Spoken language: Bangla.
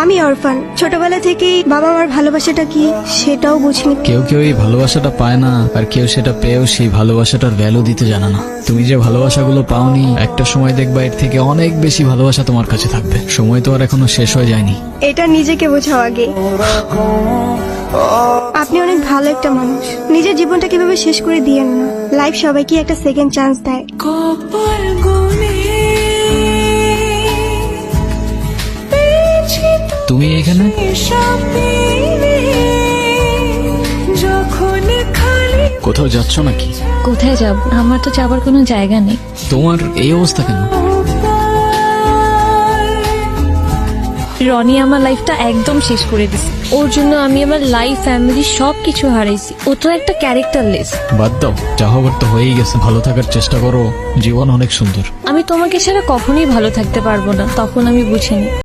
আমি অরফান। ছোটবেলা থেকেই বাবা মার ভালোবাসাটা কি সেটাও বুঝিনি। কেউ কেউ এই ভালোবাসাটা পায় না, আর কেউ সেটা পেয়েও সেই ভালোবাসাটার ভ্যালু দিতে জানে না। তুমি যে ভালোবাসাগুলো পাওনি, একটা সময় দেখবা এর থেকে অনেক বেশি ভালোবাসা তোমার কাছে থাকবে। সময় তো আর এখনো শেষ হয়ে যায়নি। এটা নিজেকে বোঝাও আগে। আপনি অনেক ভালো একটা মানুষ। নিজের জীবনটা কিভাবে শেষ করে দিয়েন না। লাইফ সবাইকে একটা সেকেন্ড চান্স দেয়। তুমি এখানে? কোথাও যাচ্ছ নাকি? কোথায় যাব? আমার তো যাবার কোনো জায়গা নেই। তোমার এই অবস্থা কেন? রনি আমার লাইফটা একদম শেষ করে দিছে। ওর জন্য আমি আমার লাইফ, ফ্যামিলি সবকিছু হারাইছি। ও তো একটা ক্যারেক্টারলেস। বাদ দাও, যা হবার তো হয়েই গেছে। ভালো থাকার চেষ্টা করো, জীবন অনেক সুন্দর। আমি তোমাকে ছাড়া কখনোই ভালো থাকতে পারবো না, তখন আমি বুঝিনি।